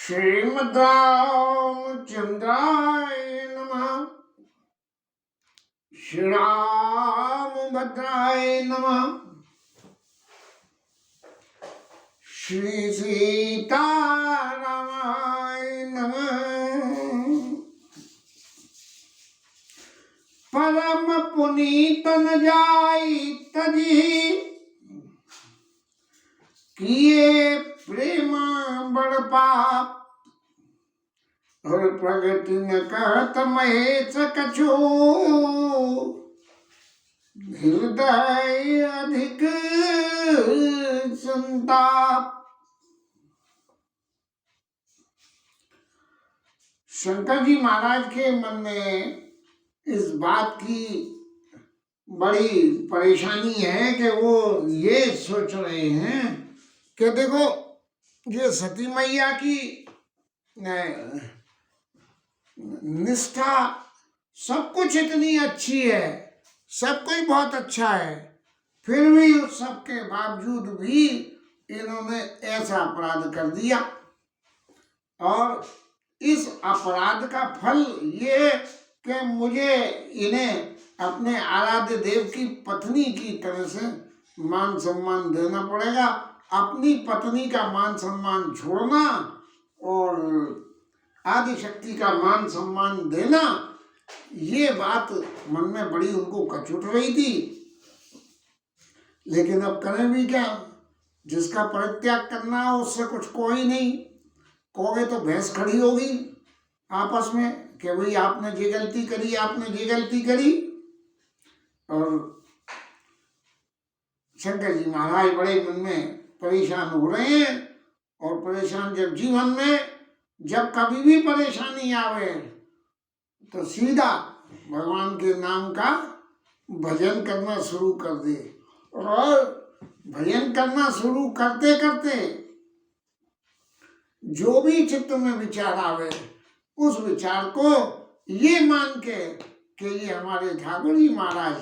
श्रीमद्रामचंद्राय नमः। श्री रामभद्राय नमः। श्री सीतारामाय नमः। परम पुनीत न जाई तजी किए प्रेम बड़ पाप। और प्रगति न कहत महेश कछु हृदय अधिक संताप। शंकर जी महाराज के मन में इस बात की बड़ी परेशानी है कि वो ये सोच रहे हैं कि देखो ये सती मैया की निष्ठा सब कुछ इतनी अच्छी है, सब कुछ बहुत अच्छा है, फिर भी उस सब के बावजूद भी इन्होंने ऐसा अपराध कर दिया। और इस अपराध का फल ये कि मुझे इन्हें अपने आराध्य देव की पत्नी की तरह से मान सम्मान देना पड़ेगा। अपनी पत्नी का मान सम्मान छोड़ना और आदि शक्ति का मान सम्मान देना, ये बात मन में बड़ी उनको कचुट रही थी। लेकिन अब करें भी क्या, जिसका परित्याग करना हो उससे कुछ कोई नहीं। कहोगे तो बहस खड़ी होगी आपस में कि भाई आपने ये गलती करी, आपने ये गलती करी। और शंकर जी महाराज बड़े मन में परेशान हो रहे हैं। और परेशान जब जीवन में जब कभी भी परेशानी आवे तो सीधा भगवान के नाम का भजन करना शुरू कर दे। और भजन करना शुरू करते करते जो भी चित्त में विचार आवे उस विचार को ये मान के कि ये हमारे ठाकुर जी महाराज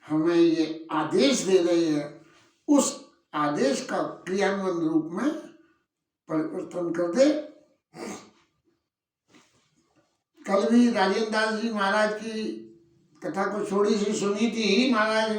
हमें ये आदेश दे रहे हैं, उस आदेश का क्रियान्वयन रूप में परिवर्तन कर दे। कल भी राजेंद्र दास जी महाराज की कथा को थोड़ी सी सुनी थी। महाराज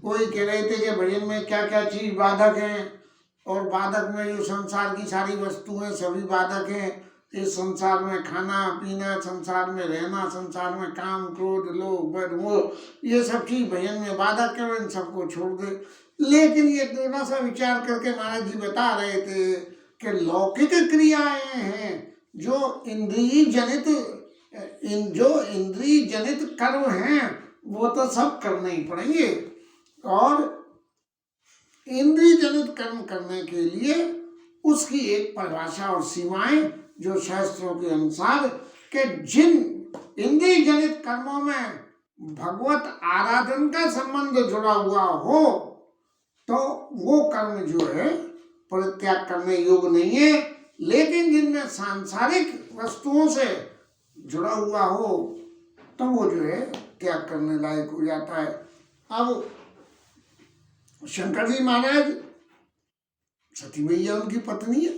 वही कह रहे थे कि भजन में क्या क्या चीज बाधक हैं, और बाधक में जो संसार की सारी वस्तुएं सभी बाधक हैं। इस संसार में खाना पीना, संसार में रहना, संसार में काम क्रोध लोभ बद मोह, ये सब चीज भजन में बाधक है, इन सबको छोड़ दे। लेकिन ये थोड़ा सा विचार करके महाराज जी बता रहे थे कि लौकिक क्रियाएं हैं जो इंद्रिय जनित कर्म हैं वो तो सब करने ही पड़ेंगे। और इंद्रिय जनित कर्म करने के लिए उसकी एक परिभाषा और सीमाएं जो शास्त्रों के अनुसार कि जिन इंद्रिय जनित कर्मों में भगवत आराधन का संबंध जुड़ा हुआ हो तो वो कर्म जो है परित्याग करने योग्य नहीं है। लेकिन जिनमें सांसारिक वस्तुओं से जुड़ा हुआ हो तो वो जो है त्याग करने लायक हो जाता है। अब शंकर जी महाराज, सती मैया उनकी पत्नी है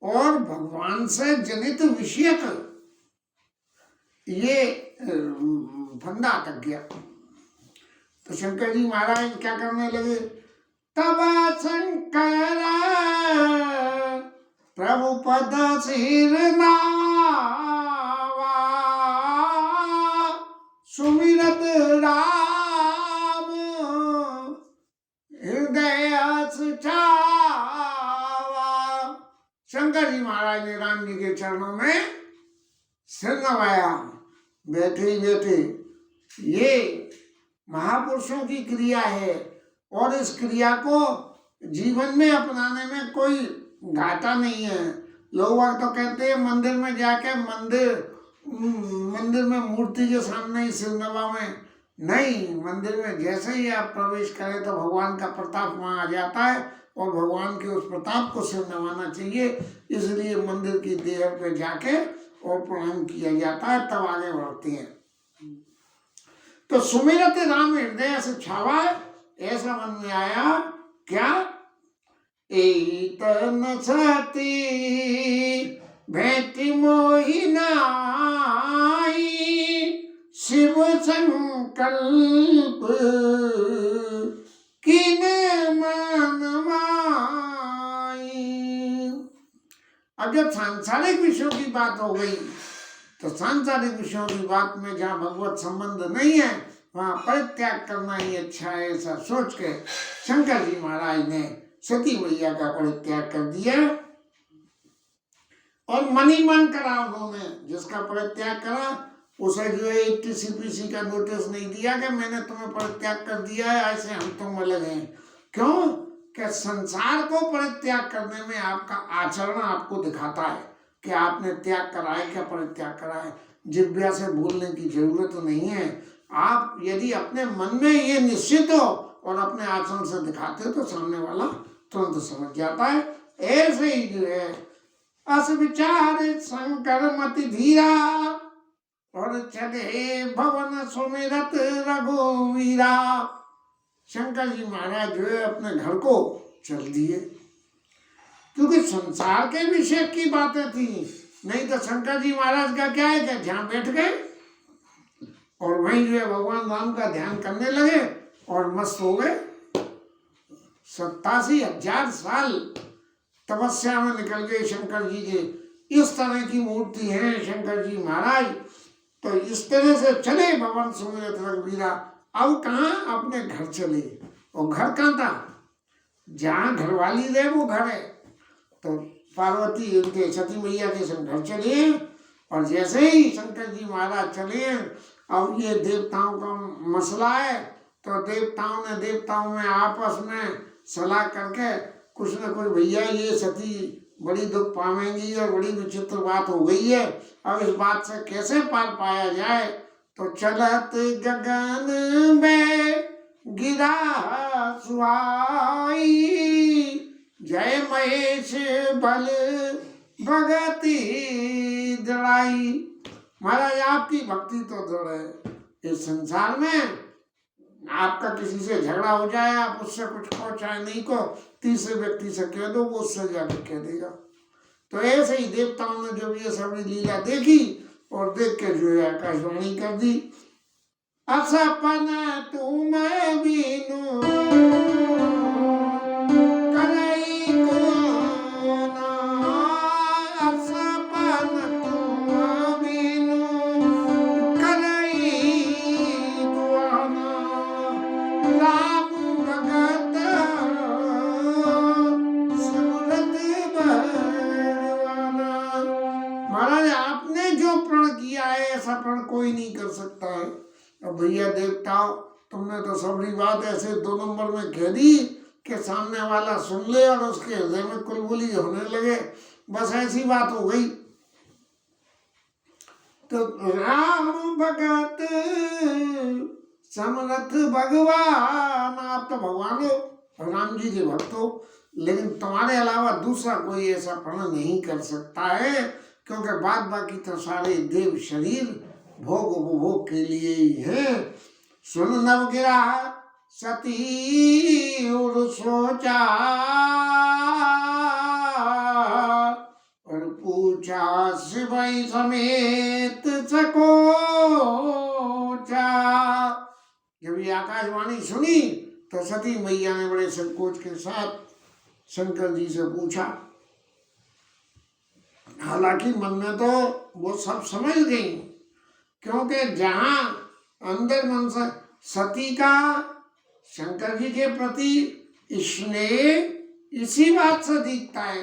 और भगवान से जनित विषयक ये फंदा अटक गया। तो शंकर जी महाराज क्या करने लगे, तब शंकर प्रभु पद सिर नावा सुमिरत राम हृदय छावा। शंकर जी महाराज ने राम जी के चरणों में सिर नवाया बैठे ही बैठे। ये महापुरुषों की क्रिया है और इस क्रिया को जीवन में अपनाने में कोई घाटा नहीं है। लोग तो कहते हैं मंदिर में जाके मंदिर में मूर्ति के सामने ही सिर नवाएं। नहीं, मंदिर में जैसे ही आप प्रवेश करें तो भगवान का प्रताप वहाँ आ जाता है और भगवान के उस प्रताप को सिर नवाना चाहिए। इसलिए मंदिर की देर पे जाके और प्रणाम किया जाता है, तब आगे बढ़ते हैं। तो सुमिरत राम हृदय से छावा, ऐसा मन में आया क्या एत न सती भेंट मोहि नाई, शिव संकल्प किन मन माई। अब जब सांसारिक विषयों की बात हो गई तो सांसारिक विषयों की बात में जहाँ भगवत संबंध नहीं है वहाँ परित्याग करना ही अच्छा है, ऐसा सोच के शंकर जी महाराज ने सती मैया का परित्याग कर दिया। और मन ही मन करा उन्होंने, जिसका परित्याग करा उसे जो है टीसीपीसी का नोटिस नहीं दिया कि मैंने तुम्हें परित्याग कर दिया है, ऐसे हम तुम अलग हैं। क्यों कि संसार को परित्याग करने में आपका आचरण आपको दिखाता है कि आपने त्याग करा है, क्या परित्याग करा है। जिह्वा से बोलने की जरूरत नहीं है। आप यदि अपने मन में ये निश्चित हो और अपने आचरण से दिखाते हो तो सामने वाला तुरंत समझ जाता है। ऐसे ही जो है अस विचार शंकर मति धीरा, और चले भवन सुमिरत रघुवीरा। शंकर जी महाराज जो है अपने घर को चल दिए, क्योंकि संसार के विषय की बातें थी। नहीं तो शंकर जी महाराज का क्या है कि जहाँ बैठ गए और वहीं जो है भगवान राम का ध्यान करने लगे और मस्त हो गए। 87,000 साल तपस्या में निकल गए शंकर जी के। इस तरह की मूर्ति है शंकर जी महाराज। तो इस तरह से चले भवन सुमिरत रघुवीरा। अब कहाँ, अपने घर चले। और घर कहाँ था, जहाँ घरवाली रहे वो घर है। तो पार्वती उनके सती मैया के संग घर चले। और जैसे ही शंकर जी महाराज चले, अब ये देवताओं का मसला है, तो देवताओं में आपस में सलाह करके कुछ न कुछ, भैया ये सती बड़ी दुख पावेंगी और बड़ी विचित्र बात हो गई है, अब इस बात से कैसे पार पाया जाए। तो चलत गगन में गिरा सुहाई, जय महेश बल भगति दृढ़ाई। महाराज आपकी भक्ति तो दृढ़ है। इस संसार में आपका किसी से झगड़ा हो जाए, आप उससे कुछ कहो चाहे नहीं को, तीसरे व्यक्ति से कह दो, वो उससे जाकर कह देगा। तो ऐसे ही देवताओं ने जब ये सब लीला देखी और देख के जो है आकाशवाणी कर दी। असपन तुम बीनु करई कोना, असपन तुम बीनु करई दुआना, राम भगत सुरत बरवाना। महाराज आपने जो प्रण किया है ऐसा प्रण कोई नहीं कर सकता है। अब भैया देवताओं, तुमने तो सबरी बात ऐसे 2 नंबर में कह दी कि सामने वाला सुन ले और उसके हृदय में कुलबुली होने लगे, बस ऐसी बात हो गई। तो राम भगत समरथ भगवान, आप तो भगवान हो, राम जी के भक्त हो, लेकिन तुम्हारे अलावा दूसरा कोई ऐसा प्रण नहीं कर सकता है, क्योंकि बाद बाकी तो सारे देव शरीर भोग उपभोग के लिए ही है। सुन नव गिरा सती और सोचा, और पूछा शिवई समेत सकोचा। जब ये आकाशवाणी सुनी तो सती मैया ने बड़े संकोच के साथ शंकर जी से पूछा। हालांकि मन में तो वो सब समझ गई, क्योंकि जहाँ अंदर मन से सती का शंकर जी के प्रति स्नेह इसी बात से दिखता है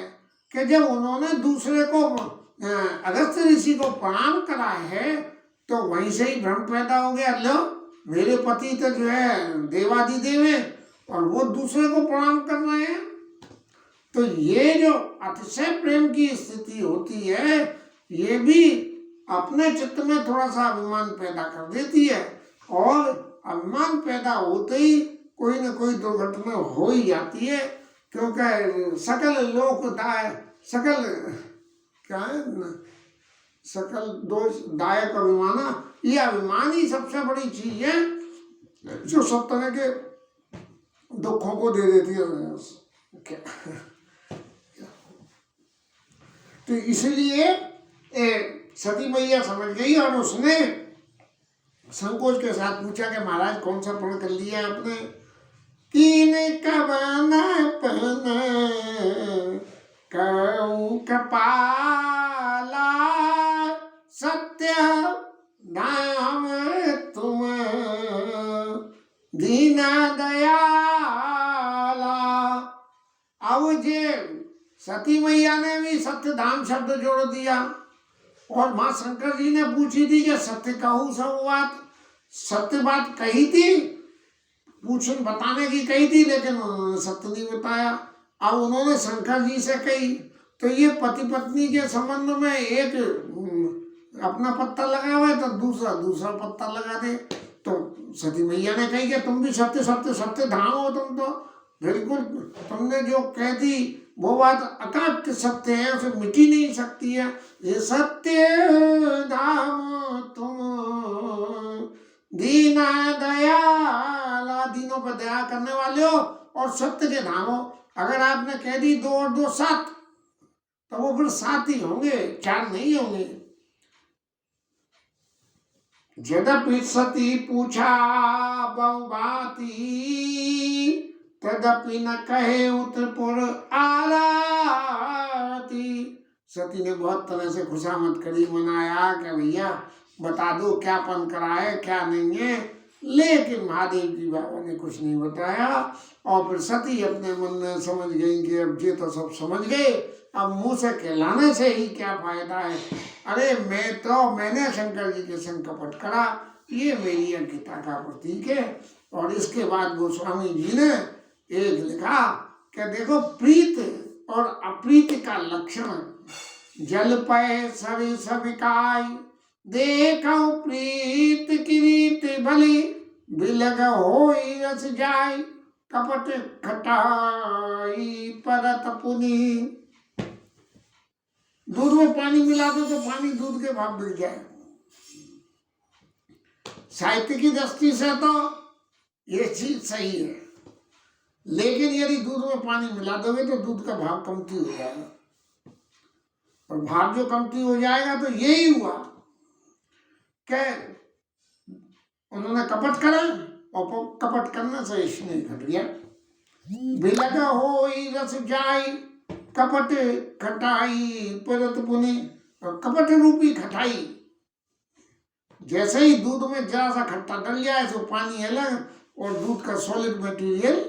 कि जब उन्होंने दूसरे को अगस्त्य ऋषि को प्रणाम करा है तो वहीं से ही भ्रम पैदा हो गया, लो मेरे पति तो जो है देवादिदेव है और वो दूसरे को प्रणाम कर रहे हैं। तो ये जो अतिशय प्रेम की स्थिति होती है, ये भी अपने चित्त में थोड़ा सा अभिमान पैदा कर देती है, और अभिमान पैदा होते ही कोई न कोई दुर्घटना हो ही जाती है। क्योंकि सकल लोकदाय, सकल क्या है न, सकल दोष दायक अभिमाना, ये अभिमान ही सबसे बड़ी चीज है जो सब तरह के दुखों को दे देती है। क्या तो इसलिए सती मैया समझ गई और उसने संकोच के साथ पूछा कि महाराज कौन सा प्रण कर लिया आपने। कीन कबाना पहना कऊ कपाला सत्य नाम तुम दीना दयाला। अब जे सती मैया ने भी सत्य धाम शब्द जोड़ दिया और माँ शंकर जी ने पूछी थी कि सत्य कहूँ सब बात, सत्य बात कही थी, पूछन बताने की कही थी, लेकिन उन्होंने सत्य नहीं बताया। अब उन्होंने शंकर जी से कही, तो ये पति पत्नी के संबंध में एक अपना पत्ता लगा हुआ है तो दूसरा दूसरा पत्ता लगा दे। तो सती मैया ने कही कि तुम भी सत्य सत्य सत्य धाम हो, तुम तो बिल्कुल, तुमने जो कह दी वो बात अकाट्य सत्य है, उसे मिटी नहीं सकती है। ये सत्य धाम तुम दीना दयाला, दीनों पर दया करने वाले हो और सत्य के धाम हो। अगर आपने कह दी 2 और 2 7 तो वो फिर 7 ही होंगे, 4 नहीं होंगे। यद्यपि सती पूछा बहुभांति तदपि न कहे उत्तरपुर आरती। सती ने बहुत तरह से खुशामद करी, मनाया कि भैया बता दो क्या पन करा है क्या नहीं है, लेकिन महादेव जी बाबा ने कुछ नहीं बताया। और फिर सती अपने मन में समझ गई कि अब ये तो सब समझ गए, अब मुंह से कहलाने से ही क्या फायदा है। अरे मैंने शंकर जी के संग कपट करा, ये मेरी अंकिता का प्रतीक है। और इसके बाद गोस्वामी जी ने एक लिखा कि देखो प्रीत और अप्रीत का लक्षण, जल पय सरि सबिकाई देखो प्रीत किरीत भली बिलग होई रस जाय कपट खटाई परत पुनी। दूध में पानी मिला दो तो पानी दूध के भाव बिक जाए। साहित्य की दृष्टि से तो ये चीज सही है, लेकिन यदि दूध में पानी मिला दोगे तो दूध का भाव कमती हो जाएगा, और भाव जो कमती हो जाएगा तो यही हुआ कि उन्होंने कपट करा और कपट करने से स्नेह घट गया। बिलग होई रस जाई कपट खटाई परत पुनि, और कपट रूपी खटाई, जैसे ही दूध में जरा सा खट्टा डल जाए तो पानी अलग और दूध का सॉलिड मटेरियल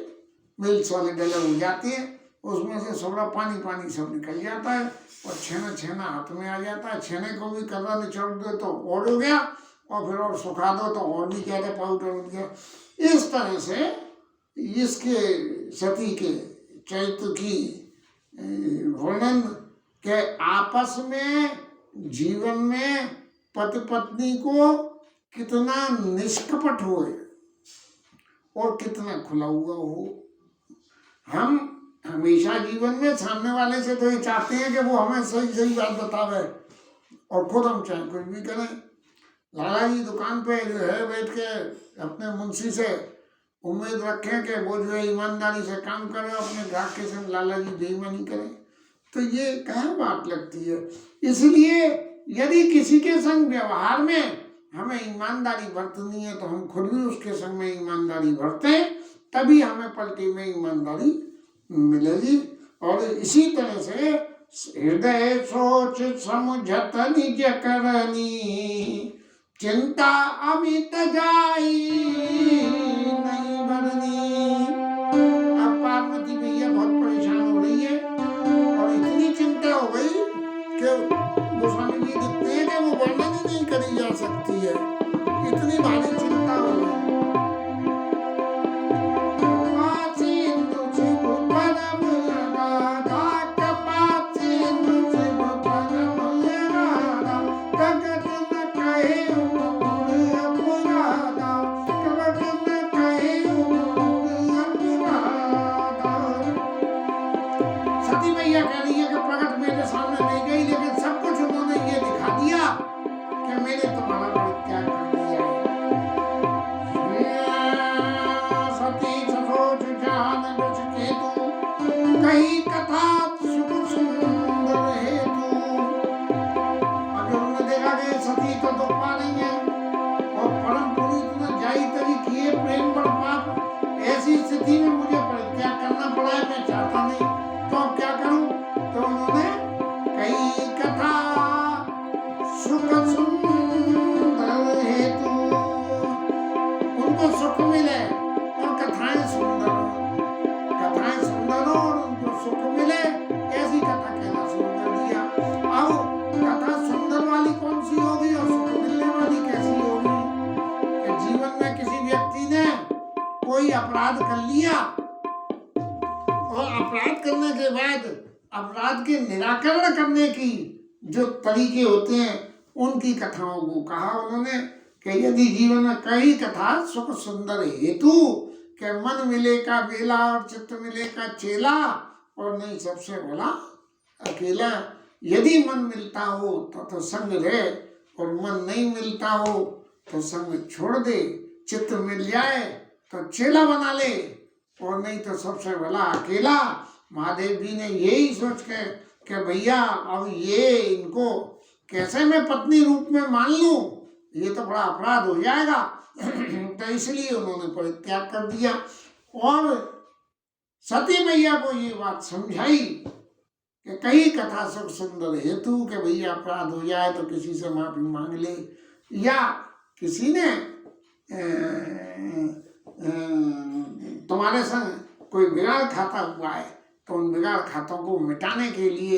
मिल्क सॉलिड अलग हो जाती है, उसमें से सारा पानी पानी सब निकल जाता है और छेना छेना हाथ में आ जाता है। छेने को भी कदरा निचोड़ दो तो और हो गया, और फिर और सुखा दो तो और भी क्या पाउडर हो गया। इस तरह से इसके सती के चरित्र की वर्णन के आपस में जीवन में पति पत्नी को कितना निष्कपट हो और कितना खुला हुआ हो। हम हमेशा जीवन में सामने वाले से तो ये चाहते हैं कि वो हमें सही सही बात बतावे और खुद हम चाहे कुछ भी करें। लाला जी दुकान पे जो है बैठ के अपने मुंशी से उम्मीद रखें कि वो जो है ईमानदारी से काम करे, अपने ग्राहक के संग लाला जी बेईमानी करें, तो ये कहाँ बात लगती है। इसलिए यदि किसी के संग व्यवहार में हमें ईमानदारी बरतनी है तो हम खुद भी उसके संग में ईमानदारी बरतें, तभी हमें पलटी में ईमानदारी मिलेगी। और इसी तरह से हृदय सोच समझत निज करनी चिंता अमित जाई नहीं बरनी। अब पार्वती भैया बहुत परेशान हो रही है और इतनी चिंता हो गई कि गोस्वामी जी दिखते हैं कि वो वर्णन ही नहीं करी जा सकती है, इतनी भारी चिंता हो गई। कोई अपराध कर लिया और अपराध करने के बाद अपराध के निराकरण करने की जो तरीके होते हैं उनकी कथाओं को कहा उन्होंने कि यदि जीवन में कई कथा सुख सुंदर हेतु के मन मिले का बेला और चित्त मिले का चेला और नहीं सबसे भला अकेला। यदि मन मिलता हो तो संग रहे और मन नहीं मिलता हो तो संग छोड़ दे। चित्त मिल जाए तो चेला बना ले और नहीं तो सबसे भला अकेला। महादेव जी ने यही सोच के कि भैया अब ये इनको कैसे मैं पत्नी रूप में मान लूं, ये तो बड़ा अपराध हो जाएगा। तो इसलिए उन्होंने परित्याग कर दिया और सती मैया को ये बात समझाई कि कई कथा सुख सुंदर हेतु के भैया अपराध हो जाए तो किसी से माफी मांग ले, या किसी ने तुम्हारे संग कोई बिगाड़ खाता हुआ है तो उन बिगाड़ खातों को मिटाने के लिए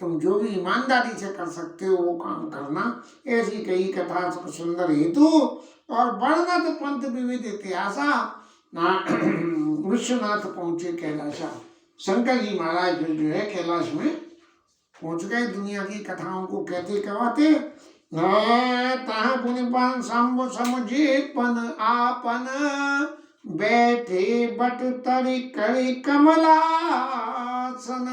तुम जो भी ईमानदारी से कर सकते हो वो काम करना। ऐसी कई कथा सुंदर हेतु और वर्णत पंथ विविध इतिहासा विश्वनाथ पहुंचे कैलाशा। शंकर जी महाराज जो है कैलाश में पहुंच गए, दुनिया की कथाओं को कहते कहवाते। तह पुनिपन शंभु समझेपन आपन बैठे बट तरी करी कमलासन।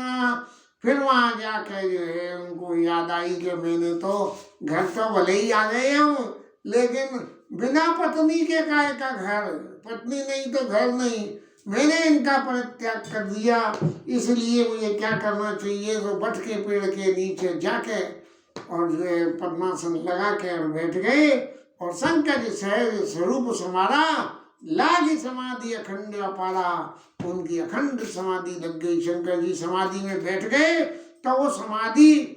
फिर वहां जाके जो है उनको याद आई कि मैंने तो घर तो भले ही आ गए हूँ लेकिन बिना पत्नी के काय का घर, पत्नी नहीं तो घर नहीं, मैंने इनका परित्याग कर दिया। इसलिए मुझे क्या करना चाहिए, तो बट के पेड़ के नीचे जाके और जो है पद्मासन लगा के और बैठ गए और शंकर जी सहज स्वरूप समारा, लागी समाधि अखंड अपारा। उनकी अखंड समाधि लग गई, शंकर जी समाधि में बैठ गए तो वो समाधि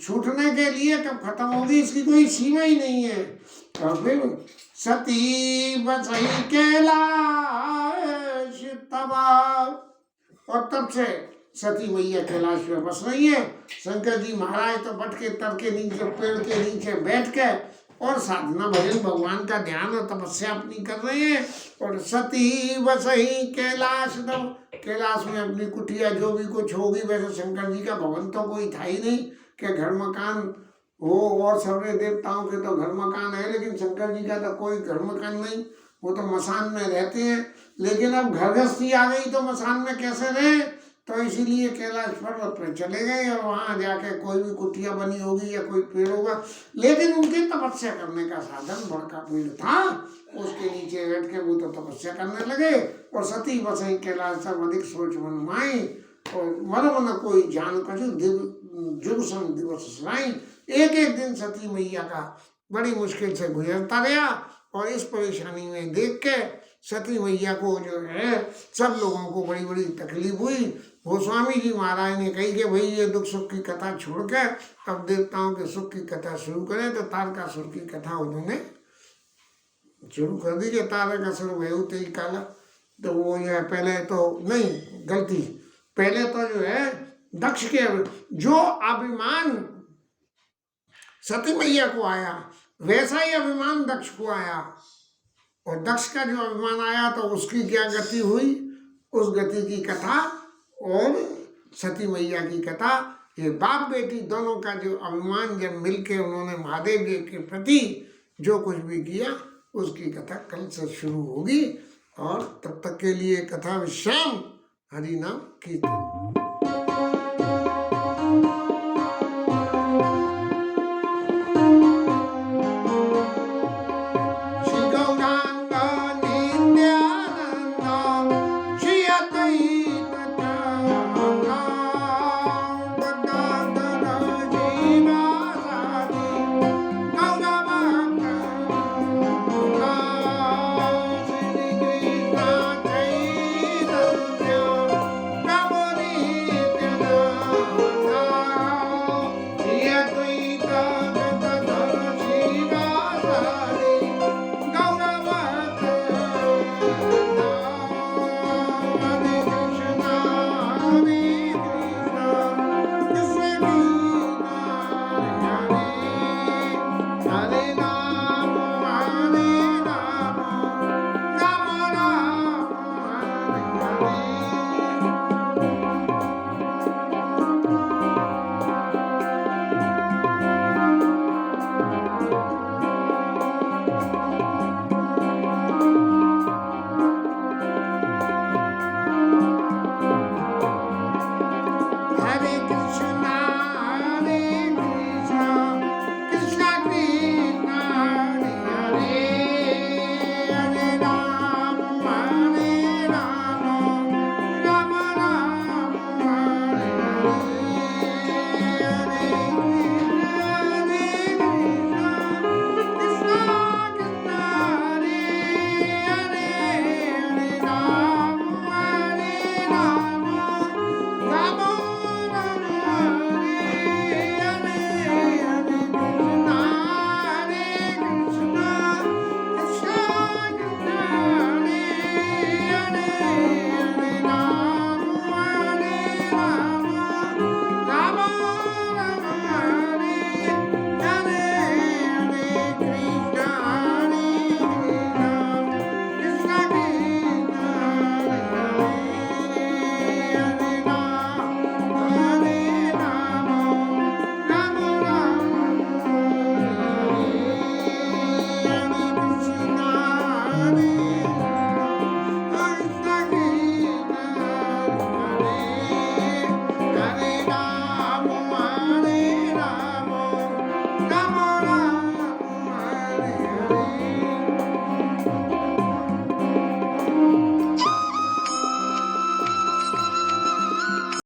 छूटने के लिए कब खत्म होगी इसकी कोई सीमा ही नहीं है। और फिर सती बसई कैलाश तबा, और तब से सती मैया कैलाश में बस रही है। शंकर जी महाराज तो बट के तर के नीचे पेड़ के नीचे बैठ के और साधना भजन भगवान का ध्यान और तपस्या अपनी कर रहे हैं। और सती बसही कैलाश तब, कैलाश में अपनी कुटिया जो भी कुछ होगी, वैसे शंकर जी का भवन तो कोई था ही नहीं कि घर मकान हो, और सभी देवताओं के तो घर मकान है लेकिन शंकर जी का तो कोई घर मकान नहीं, वो तो मसान में रहते हैं। लेकिन अब घर गृहस्थी आ गई तो मसान में कैसे रहे, तो इसीलिए कैलाश पर्वत पर चले गए और वहाँ जाके कोई भी कुटिया बनी होगी या कोई पेड़ होगा, लेकिन उनके तपस्या करने का साधन बड़का पेड़ था, उसके नीचे बैठ के वो तो तपस्या करने लगे। और सती बसई कैलाश सब अधिक सोच मन माई और मन मन कोई जान कछु जुग सम दिवस सुनाई। एक एक दिन सती मैया का बड़ी मुश्किल से गुजरता गया और इस परेशानी में देख के सती मैया को जो है सब लोगों को बड़ी बड़ी तकलीफ हुई। गोस्वामी जी महाराज ने कही कि भाई ये दुख सुख की कथा छोड़ के अब देवताओं के सुख की कथा शुरू करें, तो तारकासुर की कथा उन्होंने शुरू कर दी कि तारकासुर वह तेज काला। तो वो जो है पहले तो नहीं, गलती, पहले तो जो है दक्ष के जो अभिमान सती मैया को आया वैसा ही अभिमान दक्ष को आया, और दक्ष का जो अभिमान आया तो उसकी क्या गति हुई, उस गति की कथा और सती मैया की कथा, ये बाप बेटी दोनों का जो अभिमान जब मिलके उन्होंने महादेव जी के प्रति जो कुछ भी किया उसकी कथा कल से शुरू होगी। और तब तक के लिए कथा विश्राम, हरि नाम कीर्तन। Nobody काटे